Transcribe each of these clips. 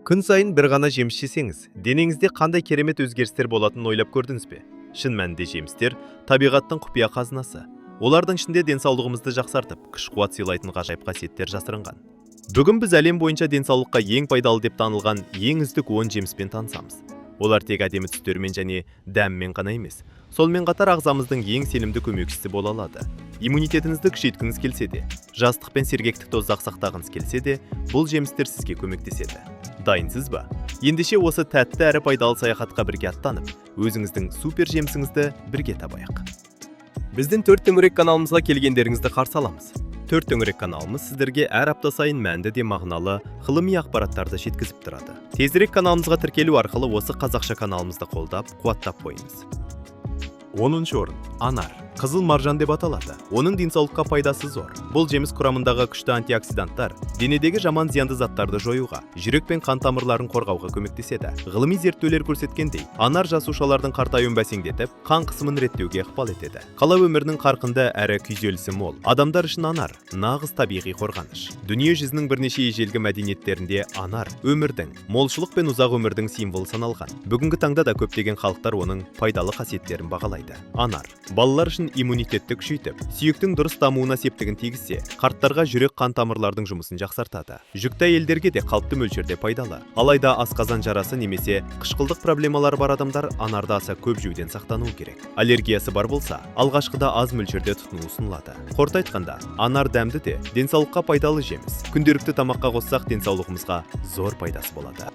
Күн сайын бір ғана жеміс жесеңіз, денеңізде қандай керемет өзгерістер болатынын ойлап көрдіңіз бе? Шын мәнінде жемістер табиғаттың құпия қазынасы. Олардың ішінде денсаулығымызды жақсартып, күш-қуат сыйлайтын ғажайып қасиеттер жасырынған. Бүгін біз әлем бойынша денсаулыққа ең пайдалы деп танылған ең үздік 10 жеміспен танысамыз. Олар тек әдемі түстермен және дәммен ғана емес, сонымен қатар ағзамыздың ең сенімді көмекшісі бола алады. Иммунитетіңізді күшейткіңіз келсе де, жастық пен сергектікті ұзақ сақтағыңыз келсе де, бұл жемістер сізге көмектеседі. Дайынсыз ба? Ендеше осы тәтті әрі пайдалы саяхатқа бірге аттанып, өзіңіздің супер жемісіңізді бірге табайық. Біздің 4 төңірек каналымызға келгендеріңізді қарсы аламыз. 4 төңірек каналымыз сіздерге әр апта сайын мәнді де мағыналы ғылыми ақпараттарды жеткізіп тұрады. Тезірек каналымызға тіркелу арқылы осы қазақша каналымызды қолдап, қуаттап қойыңыз. 10 орын. Анар. Қызыл маржан деп аталады. Оның денсаулыққа пайдасы зор. Бұл жеміс құрамындағы күшті антиоксиданттар денедегі жаман зиянды заттарды жоюға, жүрек пен қан тамырларын қорғауға көмектеседі. Ғылыми зерттеулер көрсеткендей, анар жасушалардың қартаюын бәсеңдетіп, қан қысымын реттеуге ықпал етеді. Қала өмірінің қарқынды әрі күйзелісі мол. Адамдар үшін анар нағыз табиғи қорғаныш. Дүние жүзінің бірнеше ежелгі мәдениеттерінде анар өмірдің, молшылық пен ұзақ өмірдің символы саналған. Бүгінгі таңда да көптеген халықтар оның пайдалы қасиеттерін бағалайды. Анар балалар үшін иммунитетті күшейтіп, сүйектің дұрыс дамуына септігін тигізсе, қарттарға жүрек қан тамырлардың жұмысын жақсартады. Жүкті әйелдерге де қалыпты мөлшерде пайдалы. Алайда асқазан жарасы немесе қышқылдық проблемалары бар адамдар анарды аса көп жеуден сақтану керек. Аллергиясы бар болса, алғашқыда аз мөлшерде тұтыну ұсынылады. Қорыта айтқанда, анар дәмді де денсаулыққа пайдалы жеміс. Күнделікті тамаққа қоссақ, денсаулығымызға зор пайдасы болады.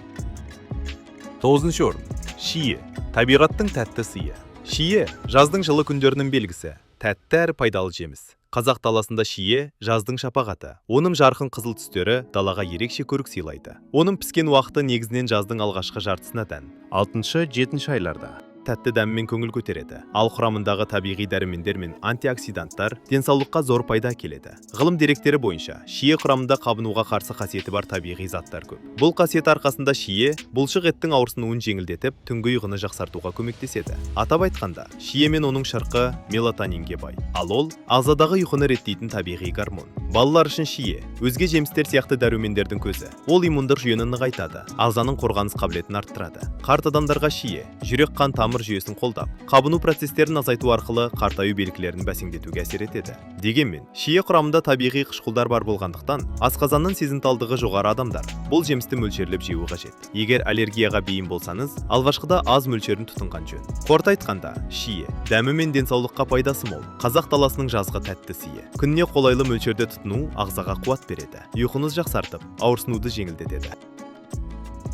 9 орын. Шие. Табиғаттың тәтті сыйы. Шие жаздың жылы күндерінің белгісі, тәтті әрі пайдалы жеміс. Қазақ даласында шие жаздың шапағаты. Оның жарқын қызыл түстері далаға ерекше көрік сыйлайды. Оның піскен уақыты негізінен жаздың алғашқы жартысына тән. 6-7 айларда тәтті дәммен көңіл көтереді. Ал құрамындағы табиғи дәрумендер мен антиоксиданттар денсаулыққа зор пайда келеді. Ғылым деректері бойынша, шие құрамында қабынуға қарсы қасиеті бар табиғи заттар көп. Бұл қасиет арқасында шие бұлшық еттің ауырсынуын жеңілдетіп, түнгі ұйқыны жақсартуға көмектеседі. Атап айтқанда, шие мен оның шырқы мелатонинге бай. Ал ол ағзадағы ұйқыны реттейтін табиғи гормон. Балалар үшін шие өзге жемістер сияқты дәрумендердің көзі. Ол иммундық жүйені нығайтады, ағзаның қорғаныс қабілетін арттырады. Қарт адамдарға шие жүрек қан тамыр жүйесін қолдап, қабыну процестерін азайту арқылы қартаю белгілерін бәсеңдетуге әсер етеді. Дегенмен, шие құрамында табиғи қышқылдар бар болғандықтан, асқазанның сезімталдығы жоғары адамдар бұл жемісті мөлшерлеп жеуі қажет. Егер аллергияға бейім болсаңыз, алғашқыда аз мөлшерін тұтынған жөн. Қорыта айтқанда, шие дәмі мен денсаулыққа пайдасы мол. Қазақ даласының жазғы тәтті сыйы. Күніне қолайлы мөлшерде тұтыну ағзаға қуат береді. Ұйқыңыз жақсартып, ауырсынуды жеңілдетеді.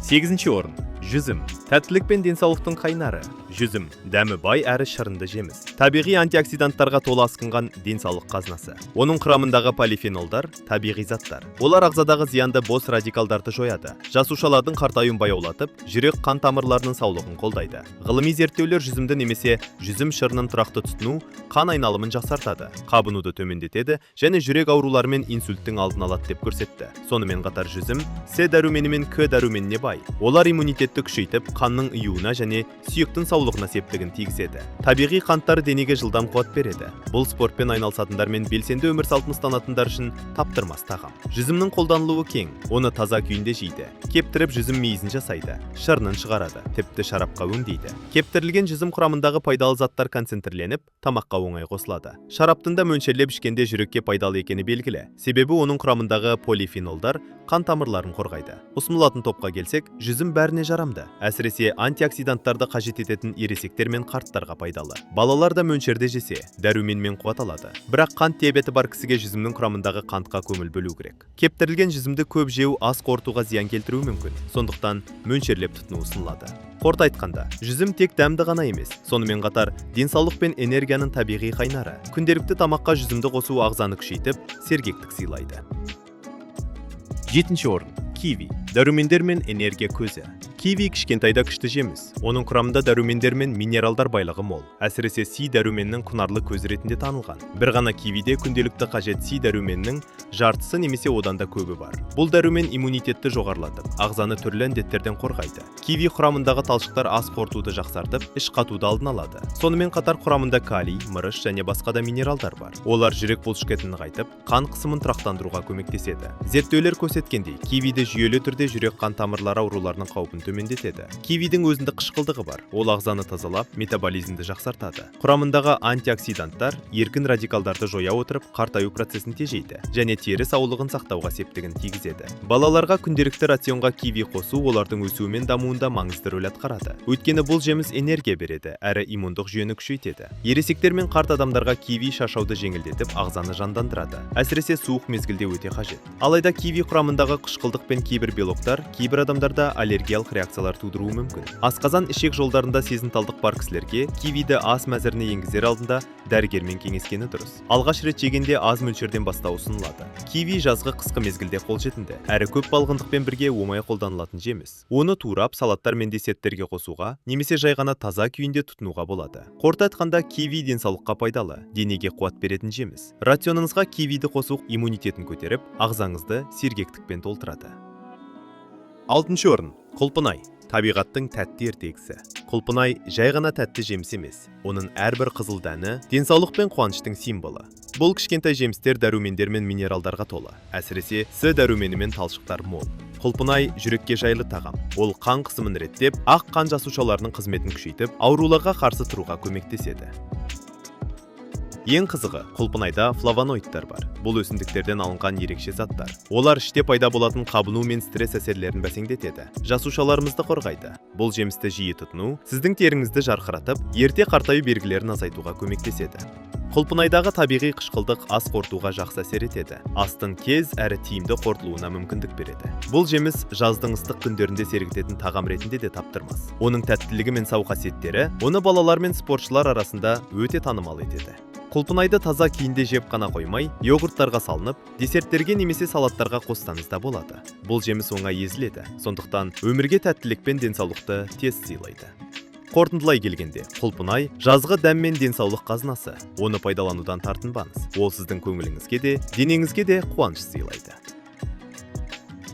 8 орын. Жүзім. Тәттілік пен денсаулықтың қайнары. Жүзім дәмі бай әрі шырынды жеміс. Табиғи антиоксиданттарға толы асқынған денсаулық қазынасы. Оның құрамындағы полифенолдар табиғи заттар. Олар ағзадағы зиянды бос радикалдарды жояды. Жасушалардың қартаюын баяулатып, жүрек қан тамырларының саулығын қолдайды. Ғылыми зерттеулер жүзімді немесе жүзім шырынын тұрақты тұтыну қан айналымын жақсартады, қабынуды төмендетеді және жүрек аурулары мен инсульттің алдын алады деп көрсетті. Сонымен қатар жүзім С дәрумені мен К дәруменіне бай. Олар иммунитетті күшейтіп, қанның ұюына және сүйектің саулығына септігін тигізеді. Табиғи қанттар денеге жылдам қуат береді. Бұл спортпен айналысатындар мен белсенді өмір салтын ұстанатындар үшін таптырмас тағам. Жүзімнің қолданылуы кең. Оны таза күйінде жейді. Кептіріп жүзім мейізін жасайды, шырынын шығарады, тіпті шарапқа өңдейді. Кептірілген жүзім құрамындағы пайдалы заттар концентрленіп, тамаққа оңай қосылады. Шараптың да мөлшерлеп ішкенде жүрекке пайдалы екені белгілі. Себебі оның құрамындағы полифенолдар қан тамырларын қорғайды. Ұсынылатын топқа келсек, жүзім бәріне жарамды. Әсіресе антиоксиданттарды қажет ететін ересектер мен қарттарға пайдалы. Балалар да мөлшерде жесе, дәруменмен қуат алады. Бірақ қант диабеті бар кісіге жүзімнің құрамындағы қантқа көңіл бөлу керек. Кептірілген жүзімді көп жеу ас қорытуға зиян келтіруі мүмкін. Сондықтан мөлшерлеп тұтыну ұсынылады. Қорыта айтқанда, жүзім тек дәмді ғана емес, сонымен қатар денсаулық пен энергияның табиғи қайнары. Күнделікті тамаққа жүзімді қосу ағзаны күшейтіп, сергектік сыйлайды. 7 орын. Киви. Дәрумендер мен энергия көзі. Киви кішкентайда күшті жеміс. Оның құрамында дәрумендер мен минералдар байлығы мол. Әсіресе С дәруменнің құнарлы көзі ретінде танылған. Бір ғана кивиде күнделікті қажет С дәруменнің жартысы немесе одан да көбі бар. Бұл дәрумен иммунитетті жоғарылатып, ағзаны түрлі індеттерден қорғайды. Киви құрамындағы талшықтар ас қорытуды жақсартып, іш қатуды алдын алады. Сонымен қатар құрамында калий, мырыш және басқа да минералдар бар. Олар жүрек бұлшықетін нығайтып, қан қысымын тұрақтандыруға көмектеседі. Зерттеулер көрсеткендей, кивиде жүйелі түрде жүрек қан тамырлары ауруларының қаупін төмендетеді. Кивидің өзіндік қышқылдығы бар. Ол ағзаны тазалап, метаболизмді жақсартады. Құрамындағы антиоксиданттар еркін радикалдарды жоя отырып, қартаю процесін тежейді және тері саулығын сақтауға септігін тигізеді. Балаларға күнделікті рационға киви қосу олардың өсуі мен дамуында маңызды рөл атқарады. Өйткені бұл жеміс энергия береді, әрі иммундық жүйені күшейтеді. Ересектер мен қарт адамдарға киви шаршауды жеңілдетіп, ағзаны жандандырады. Әсіресе суық мезгілде өте қажет. Алайда киви құрамындағы қышқылдық пен кейбір белоктар кейбір адамдарда аллергиялық реакциялар тудыруы мүмкін. Асқазан ішек жолдарында сезімталдық бар кісілерге кивиді ас мәзіріне енгізер алдында дәрігермен кеңескені дұрыс. Алғаш рет жегенде аз мөлшерден бастау ұсынылады. Киви жазғы қысқы мезгілде қолжетімді, әрі көп балғындықпен бірге оңай қолданылатын жеміс. Оны турап, салаттар мен десерттерге қосуға, немесе жай ғана таза күйінде тұтынуға болады. Қорыта айтқанда, киви денсаулыққа пайдалы, денеге қуат беретін жеміс. Рационыңызға кивиді қосу иммунитетін көтеріп, ағзаңызды сергектікпен толтырады. 6-шы орын. Құлпынай. Табиғаттың тәтті ертегісі. Құлпынай жай ғана тәтті жеміс емес. Оның әрбір қызыл дәні денсаулық пен қуаныштың символы. Бұл кішкентай жемістер дәрумендер мен минералдарға толы. Әсіресе С дәрумені мен талшықтар мол. Құлпынай жүрекке жайлы тағам. Ол қан қысымын реттеп, ақ қан жасушаларының қызметін күшейтіп, ауруларға қарсы тұруға көмектеседі. Ең қызығы, құлпынайда флавоноидтар бар. Бұл өсімдіктерден алынған ерекше заттар. Олар іште пайда болатын қабыну мен стресс әсерлерін бәсеңдетеді. Жасушаларымызды қорғайды. Бұл жемісті жиі тұтыну сіздің теріңізді жарқыратып, ерте қартаю белгілерін азайтуға көмектеседі. Құлпынайдағы табиғи қышқылдық ас қорытуға жақсы әсер етеді. Астың кез әрі тиімді қорытылуына мүмкіндік береді. Бұл жеміс жаздың ыстық күндерінде сергітетін тағам ретінде де таптырмас. Оның тәттілігі мен сау қасиеттері оны балалар мен спортшылар арасында өте танымал етеді. Құлпынайды таза күйінде жеп қана қоймай, йогурттарға салынып, десерттерге немесе салаттарға қоссаңыз да болады. Бұл жеміс оңай езіледі, сондықтан өмірге тәттілік пен денсаулықты тез сыйлайды. Қорытындылай келгенде, құлпынай жазғы дәм мен денсаулық қазынасы. Оны пайдаланудан тартынбаңыз. Ол сіздің көңіліңізге де, денеңізге де қуаныш сыйлайды.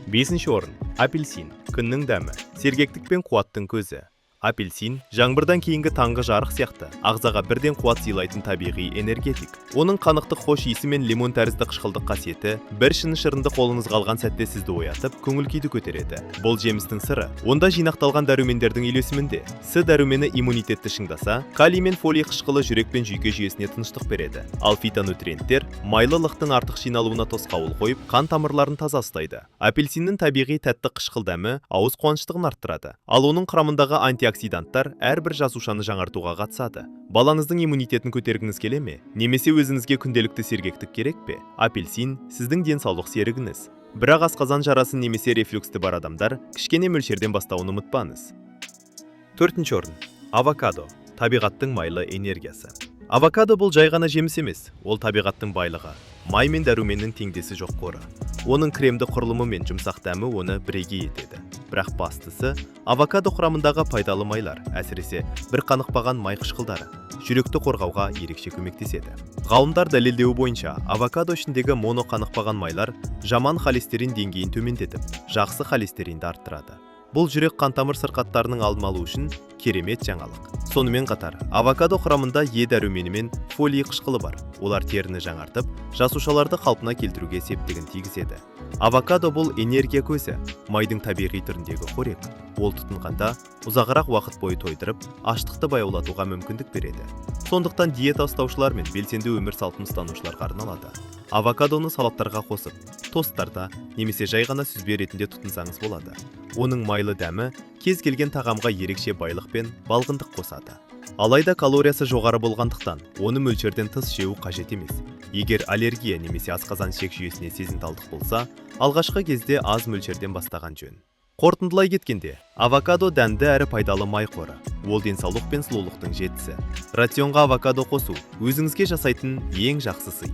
5-ші орын. Апельсин. Күннің дәмі. Сергектік пен қуаттың көзі. Апельсин жаңбырдан кейінгі таңғы жарық сияқты ағзаға бірден қуат сыйлайтын табиғи энергетик. Оның қанықтық хош иісі мен лимон тәрізді қышқылдық қасиеті бір шыны-шырынды қолыңызға алған сәтте сізді оятып, көңіл-күйді көтереді. Бұл жемістің сыры онда жинақталған дәрумендердің үйлесімінде. С дәрумені иммунитетті шыңдаса, калий мен фолий қышқылы жүрек пен жүйке жүйесіне тыныштық береді. Ал фитонутриенттер майлылықтың артық жиналуына тосқауыл қойып, қан тамырларын таза ұстайды. Апельсиннің табиғи тәтті қышқыл дәмі ауыз қуаныштығын арттырады. Ал оның құрамындағы антиоксиданттар әрбір жасушаны жаңартуға қатысады. Балаңыздың иммунитетін көтергіңіз келе ме? Немесе өзіңізге күнделікті сергектік керек пе? Апельсин сіздің денсаулық серігіңіз. Бірақ асқазан жарасын немесе рефлюксті бар адамдар кішкене мөлшерден бастауын ұмытпаңыз. 4-ші орын. Авокадо. Табиғаттың майлы энергиясы. Авокадо бұл жай ғана жеміс емес, ол табиғаттың байлығы. Май мен дәруменнің теңдесі жоқ қоры. Оның кремді құрылымы мен жұмсақ дәмі оны бірегей етеді. Бірақ бастысы, авокадо құрамындағы пайдалы майлар, әсіресе бір қанықпаған май қышқылдары, жүректі қорғауға ерекше көмектеседі. Ғалымдар дәлелдеуі бойынша, авокадо ішіндегі моноқанықпаған майлар жаман холестерин деңгейін төмендетіп, жақсы холестеринді арттырады. Бұл жүрек қантамыр сырқаттарының алдын алу үшін керемет жаңалық. Сонымен қатар, авокадо құрамында Е дәрумені мен фолий қышқылы бар. Олар теріні жаңартып, жасушаларды қалпына келтіруге септігін тигізеді. Авокадо бұл энергия көзі, майдың табиғи түріндегі қорек. Ол тұтынғанда ұзағырақ уақыт бойы тойдырып, аштықты баяулатуға мүмкіндік береді. Сондықтан диета ұстаушылар мен белсенді өмір салтын ұстанушыларға арналады. Авокадоны салаттарға қосып, тосттарда немесе жай ғана сүзбе ретінде тұтынсаңыз болады. Оның майлы дәмі кез келген тағамға ерекше байлық пен балғындық қосады. Алайда калориясы жоғары болғандықтан, оны мөлшерден тыс жеу қажет емес. Егер аллергия немесе асқазан ішек жүйесіне сезімталдық болса, алғашқы кезде аз мөлшерден бастаған жөн. Қорытындылай кеткенде, авокадо дәмді әрі пайдалы май қоры. Ол денсаулық пен сұлулықтың жетісі. Рационға авокадо қосу өзіңізге жасайтын ең жақсы сый.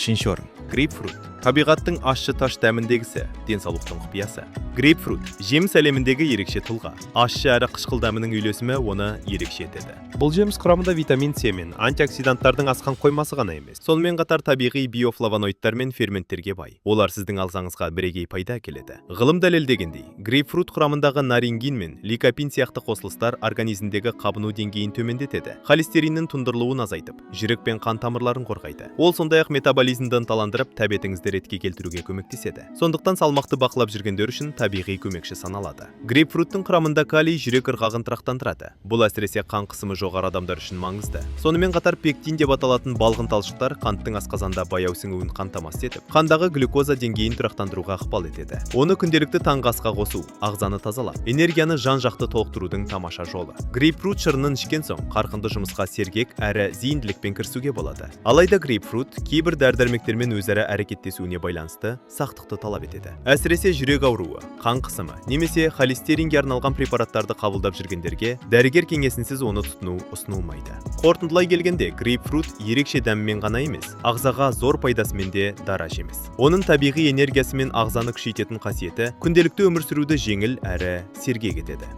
5-ші орын. Грейпфрут. Табиғаттың ащы таш дәміндегісі, денсаулықтың құпиясы. Грейпфрут жеміс әлеміндегі ерекше тұлға. Ащы әрі қышқыл дәмінің үйлесімі оны ерекше етеді. Бұл жеміс құрамында витамин С мен антиоксиданттардың асқан қоймасы ғана емес, сонымен қатар табиғи биофлавоноидтар мен ферменттерге бай. Олар сіздің ағзаңызға бірегей пайда әкеледі. Ғылым дәлелдегендей, грейпфрут құрамындағы нарингин мен ликопин сияқты қосылыстар организмдегі қабыну деңгейін төмендетеді, холестериннің тұндырылуын азайтып, жүрек пен қан тамырларын қорғайды. Ол сондай-ақ метаболизмді ынталандырып, тәбетіңізді ретке келтіруге көмектеседі. Сондықтан салмақты бақылап жүргендер үшін табиғи көмекші саналады. Грейпфруттың құрамында калий жүрек ырғағын тұрақтандырады. Бұл әсіресе қан қысымы жоғары адамдар үшін маңызды. Сонымен қатар пектин деп аталатын балғын талшықтар қанттың асқазанда баяу сіңуін қамтамасыз етіп, қандағы глюкоза деңгейін тұрақтандыруға ықпал етеді. Оны күнделікті таңғы асқа қосу, ағзаны тазалап, энергияны жан-жақты толықтырудың тамаша жолы. Грейпфрут шырынын ішкен соң қарқынды жұмысқа сергек әрі зейінділікпен кірісуге болады. Алайда грейпфрут кейбір дәрі-дәрмектермен өзара әрекеттесуіне байланысты сақтықты талап етеді. Әсіресе жүрек ауруы, қан қысымы немесе холестеринге арналған препараттарды қабылдап жүргендерге дәрігер кеңесінсіз оны тұтыну ұсынылмайды. Қорытындылай келгенде, грейпфрут ерекше дәмімен ғана емес, ағзаға зор пайдасымен де дара жеміс. Оның табиғи энергиясы мен ағзаны күшейтетін қасиеті күнделікті өмір сүруді жеңіл әрі сергек етеді.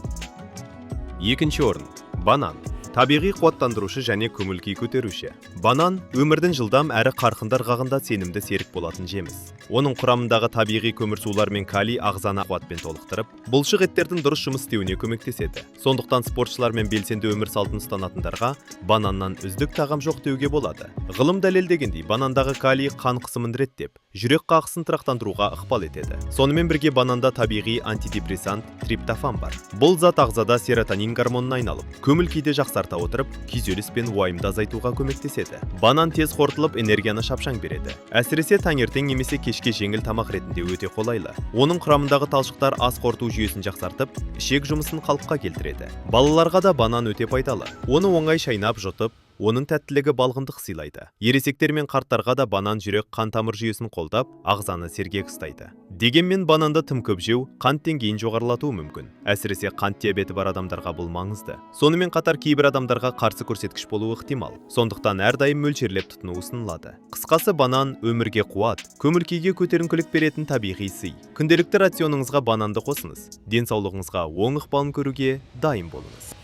Екінші орын – банан. Табиғи қуаттандырушы және көңіл-күй көтеруші. Банан өмірдің жылдам әрі қарқынды ырғағында сенімді серік болатын жеміс. Оның құрамындағы табиғи көмірсулар мен калий ағзаны қуатпен толықтырып, бұлшық еттердің дұрыс жұмыс істеуіне көмектеседі. Сондықтан спортшылар мен белсенді өмір салтын ұстанатындарға бананнан үздік тағам жоқ деуге болады. Ғылым дәлелдегендей, банандағы калий қан қысымын реттеп, жүрек қағысын тұрақтандыруға ықпал етеді. Сонымен бірге бананда табиғи антидепрессант триптофан бар. Бұл зат ағзада серотонин гормонына айналып, көңіл-күйді жақсарта отырып, күйзеліс пен уайымды азайтуға көмектеседі. Банан тез қорытылып, энергияны шапшаң береді. Әсіресе таңертең немесе кешке жеңіл тамақ ретінде өте қолайлы. Оның құрамындағы талшықтар ас қорыту жүйесін жақсартып, ішек жұмысын қалыпқа келтіреді. Балаларға да банан өте пайдалы. Оны оңай шайнап жұтып, оның тәттілігі балғындық сыйлайды. Ересектер мен қарттарға да банан жүрек қан тамыр жүйесін қолдап, ағзаны сергек ұстайды. Дегенмен бананды тым көп жеу қант деңгейін жоғарылатуы мүмкін. Әсіресе қант диабеті бар адамдарға бұл маңызды. Сонымен қатар кейбір адамдарға қарсы көрсеткіш болуы ықтимал. Сондықтан әрдайым мөлшерлеп тұтыну ұсынылады. Қысқасы, банан өмірге қуат, көңіл-күйге көтеріңкілік беретін табиғи сый. Күнделікті рационыңызға бананды қосыңыз. Денсаулығыңызға оң ықпалын көруге дайын болыңыз.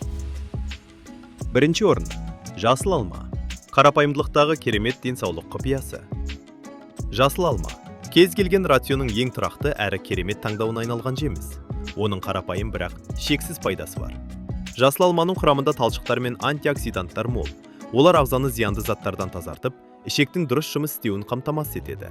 Бірінші орын – жасыл алма. Қарапайымдылықтағы керемет денсаулық құпиясы. Жасыл алма кез келген рационның ең тұрақты әрі керемет таңдауына айналған жеміс. Оның қарапайым бірақ шексіз пайдасы бар. Жасыл алманың құрамында талшықтар мен антиоксиданттар мол. Олар ағзаны зиянды заттардан тазартып, ішектің дұрыс жұмыс істеуін қамтамасыз етеді.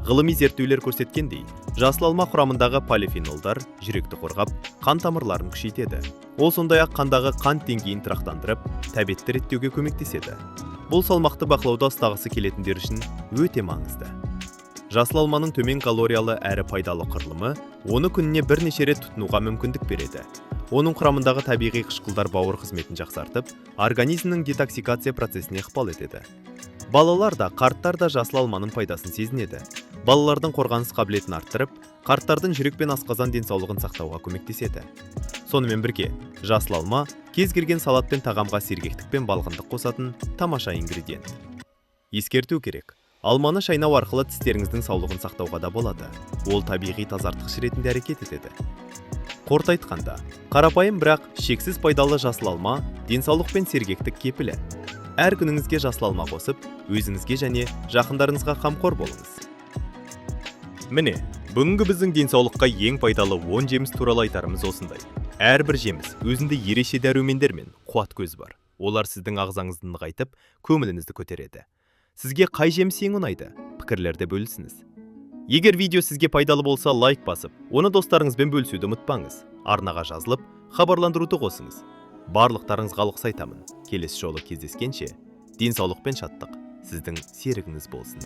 Ғылыми зерттеулер көрсеткендей, жасыл алма құрамындағы полифенолдар жүректі қорғап, қан тамырларын күшейтеді. Ол сондай-ақ қандағы қант деңгейін тұрақтандырып, тәбетті реттеуге көмектеседі. Бұл салмақты бақылауда ұстағысы келетіндер үшін өте маңызды. Жасыл алманың төмен калориялы әрі пайдалы құрылымы оны күніне бірнеше рет тұтынуға мүмкіндік береді. Оның құрамындағы табиғи қышқылдар бауыр қызметін жақсартып, организмнің детоксикация процесіне ықпал етеді. Балалар да, қарттар да жасыл алманың пайдасын сезінеді. Балалардың қорғаныс қабілетін арттырып, қарттардың жүрек пен асқазан денсаулығын сақтауға көмектеседі. Сонымен бірге, жасыл алма кез келген салат пен тағамға сергектік пен балғындық қосатын тамаша ингредиент. Ескерту керек. Алманы шайнау арқылы тістеріңіздің саулығын сақтауға да болады. Ол табиғи тазартқыш ретінде әрекет етеді. Қорыта айтқанда, қарапайым бірақ шексіз пайдалы жасыл алма денсаулық пен сергектік кепілі. Әр күніңізге жасыл алма қосып, өзіңізге және жақындарыңызға қамқор болыңыз. Міне, бүгінгі біздің денсаулыққа ең пайдалы 10 жеміс туралы айтарымыз осындай. Әрбір жеміс өзінде ерекше дәрумендер мен қуат көзі бар. Олар сіздің ағзаңызды нығайтып, көңіліңізді көтереді. Сізге қай жеміс ең ұнайды? Пікірлерде бөлісіңіз. Егер видео сізге пайдалы болса, лайк басып, оны достарыңызбен бөлісуді ұмытпаңыз. Арнаға жазылып, хабарландыруды қосыңыз. Барлықтарыңызға алғыс айтамын. Келесі жолы кездескенше, денсаулық пен шаттық сіздің серігіңіз болсын.